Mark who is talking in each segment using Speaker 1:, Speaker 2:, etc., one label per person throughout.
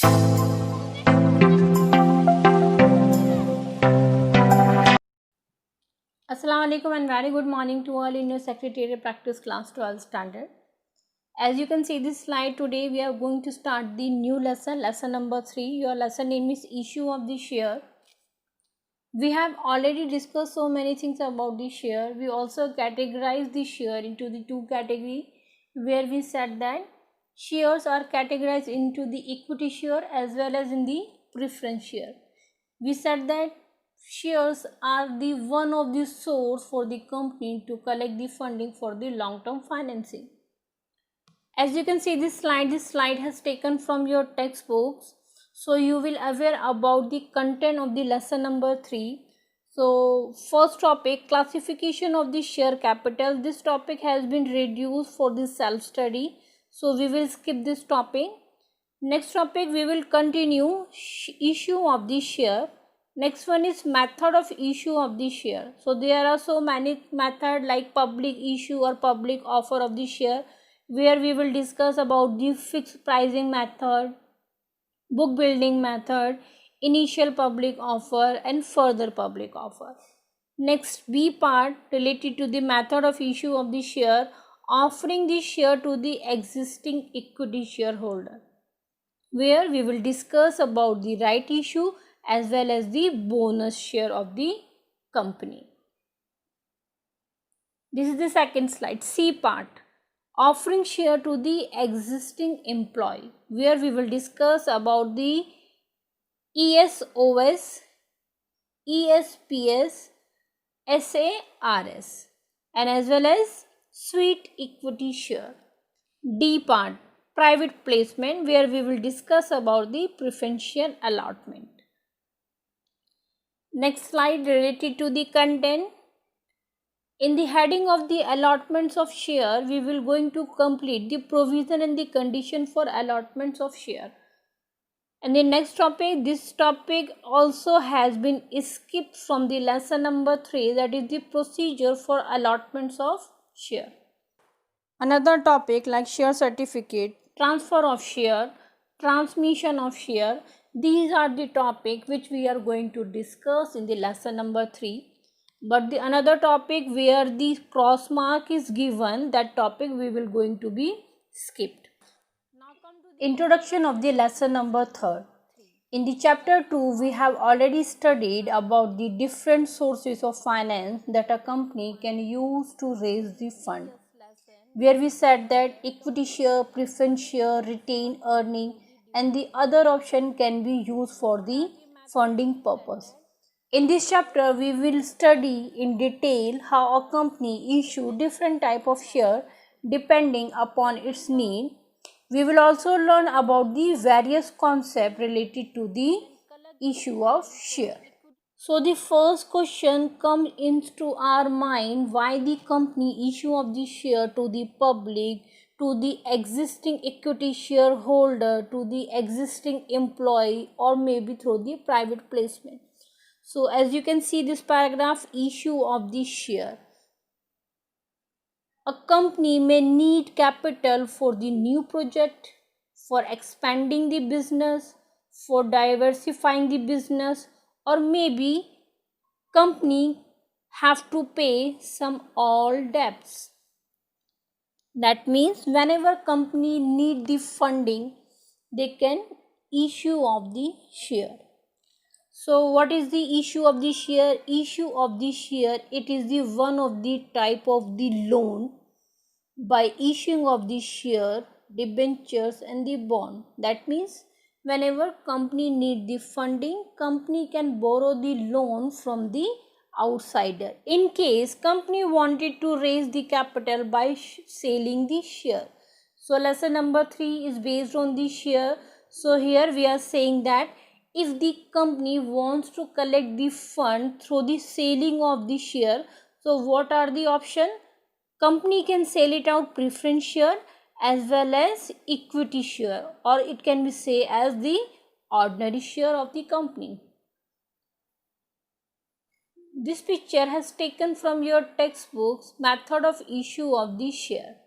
Speaker 1: Assalamu alaikum and very good morning to all in your Secretarial Practice Class 12 Standard. As you can see this slide, today we are going to start the new lesson number 3. Your lesson name is Issue of the Share. We have already discussed so many things about the share. We also categorize the share into the two categories, where we said that shares are categorized into the equity share as well as in the preference share. We said that shares are the one of the source for the company to collect the funding for the long-term financing. As you can see this slide has taken from your textbooks, so you will aware about the content of the lesson number 3. So first topic, classification of the share capital. This topic has been reduced for the self study, so we will skip this topic. Next topic, we will continue issue of the share. Next one is method of issue of the share. So there are so many method like public issue or public offer of the share, where we will discuss about the fixed pricing method, book building method, initial public offer and further public offer. Next B part related to the method of issue of the share, offering the share to the existing equity shareholder, where we will discuss about the right issue as well as the bonus share of the company. This is the second slide. C part, offering share to the existing employee, where we will discuss about the ESOS, ESPS, SARS and as well as sweet equity share. D part, private placement, where we will discuss about the preferential allotment. Next slide related to the content. In the heading of the allotments of share, we will going to complete the provision and the condition for allotments of share. And the next topic, this topic also has been skipped from the lesson number 3, that is the procedure for allotments of share. Another topic like share certificate, transfer of share, transmission of share, these are the topic which we are going to discuss in the lesson number 3. But the another topic where the cross mark is given, that topic we will going to be skipped. Now come to the introduction of the lesson number 3. In the chapter 2, we have already studied about the different sources of finance that a company can use to raise the fund, where we said that equity share, preference share, retained earning and the other option can be used for the funding purpose. In this chapter, we will study in detail how a company issue different type of share depending upon its need. We will also learn about the various concepts related to the issue of share. So the first question comes into our mind, why the company issue of the share to the public, to the existing equity shareholder, to the existing employee or maybe through the private placement. So as you can see this paragraph, issue of the share. A company may need capital for the new project, for expanding the business, for diversifying the business, or maybe company have to pay some all debts. That means whenever company need the funding, they can issue of the share. So what is the issue of the share? Issue of the share, it is the one of the type of the loan by issuing of the share, debentures and the bond. That means whenever company need the funding, company can borrow the loan from the outsider. In case company wanted to raise the capital by selling the share. So lesson number 3 is based on the share. So here we are saying that if the company wants to collect the fund through the selling of the share, so what are the options? Company can sell it out preference share as well as equity share, or it can be say as the ordinary share of the company. This picture has taken from your textbooks, method of issue of the share.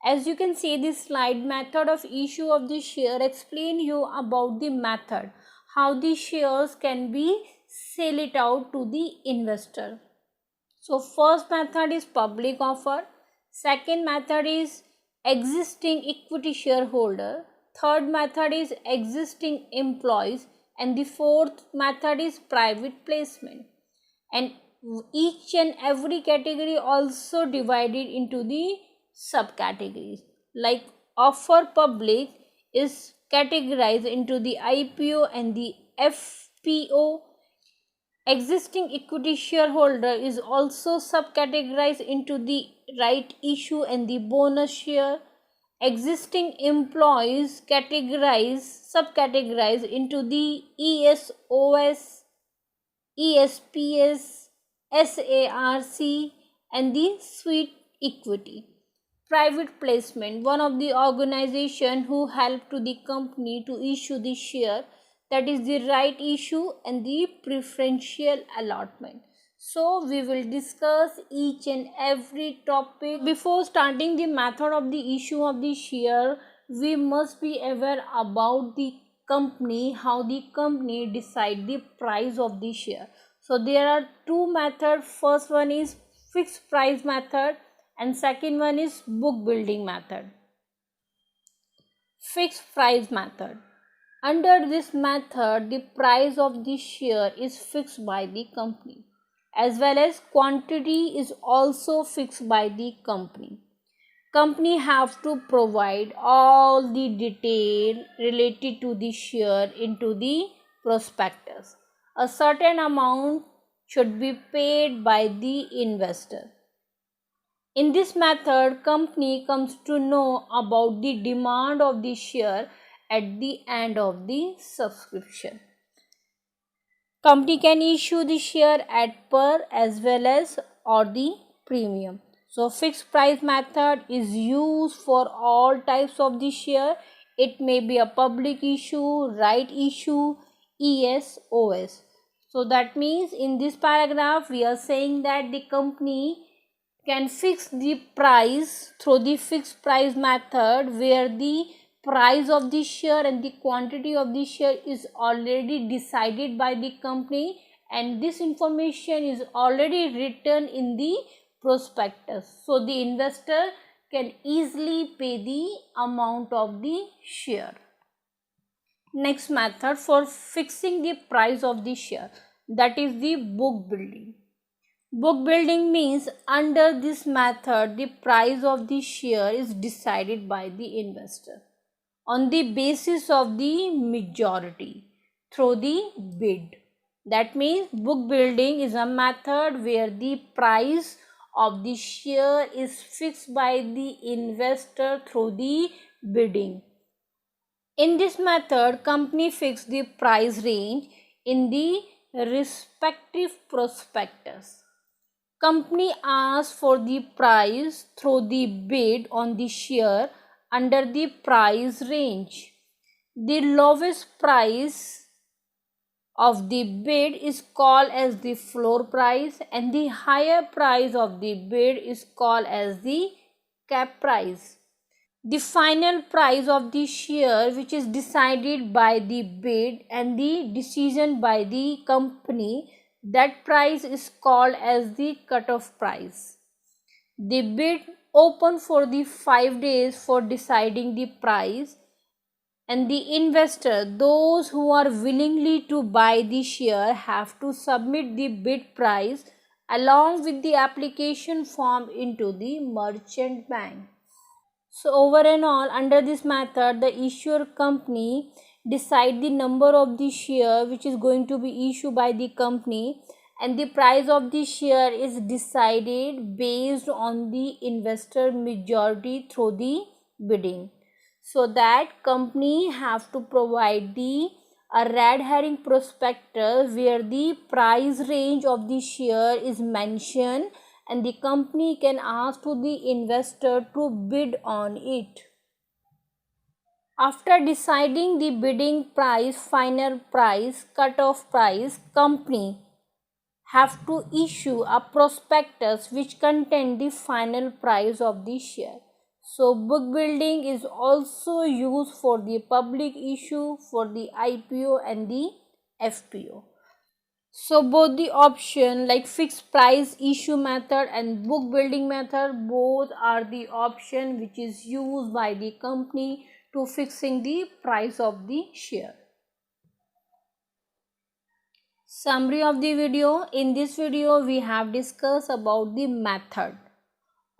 Speaker 1: As you can see this slide, method of issue of the share explain you about the method, how the shares can be sell it out to the investor. So first method is public offer, second method is existing equity shareholder, third method is existing employees, and the fourth method is private placement. And each and every category also divided into the subcategories. Like offer public is categorized into the IPO and the FPO. Existing equity shareholder is also subcategorized into the right issue and the bonus share. Existing employees subcategorized into the ESOS, ESPS, SARC, and the sweet equity. Private placement, one of the organization who help to the company to issue the share, that is the right issue and the preferential allotment. So we will discuss each and every topic. Before starting the method of the issue of the share, we must be aware about the company, how the company decide the price of the share. So there are two methods. First one is fixed price method and second one is book building method. Fixed price method. Under this method, the price of the share is fixed by the company, as well as quantity is also fixed by the company. Company have to provide all the detail related to the share into the prospectus. A certain amount should be paid by the investor. In this method, company comes to know about the demand of the share at the end of the subscription. Company can issue the share at par as well as or the premium. So fixed price method is used for all types of the share. It may be a public issue, right issue, ESOS. So that means in this paragraph we are saying that the company can fix the price through the fixed price method, where the price of the share and the quantity of the share is already decided by the company, and this information is already written in the prospectus, so the investor can easily pay the amount of the share. Next method for fixing the price of the share, that is the book building. Book building means under this method the price of the share is decided by the investor on the basis of the majority through the bid. That means book building is a method where the price of the share is fixed by the investor through the bidding. In this method, company fix the price range in the respective prospectus. Company asks for the price through the bid on the share under the price range. The lowest price of the bid is called as the floor price and the higher price of the bid is called as the cap price. The final price of the share, which is decided by the bid and the decision by the company, that price is called as the cutoff price. The bid open for the 5 days for deciding the price, and the investor, those who are willingly to buy the share, have to submit the bid price along with the application form into the merchant bank. So over and all, under this method, the issuer company decide the number of the share which is going to be issued by the company, and the price of the share is decided based on the investor majority through the bidding. So that company have to provide the a red herring prospectus where the price range of the share is mentioned, and the company can ask to the investor to bid on it. After deciding the bidding price, final price, cutoff price, company have to issue a prospectus which contain the final price of the share. So book building is also used for the public issue, for the IPO and the FPO. So both the option like fixed price issue method and book building method, both are the option which is used by the company to fixing the price of the share. Summary of the video. In this video we have discussed about the method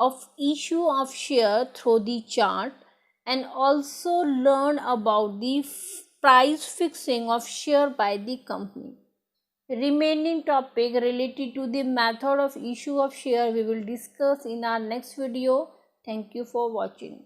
Speaker 1: of issue of share through the chart and also learn about the price fixing of share by the company. Remaining topic related to the method of issue of share we will discuss in our next video. Thank you for watching.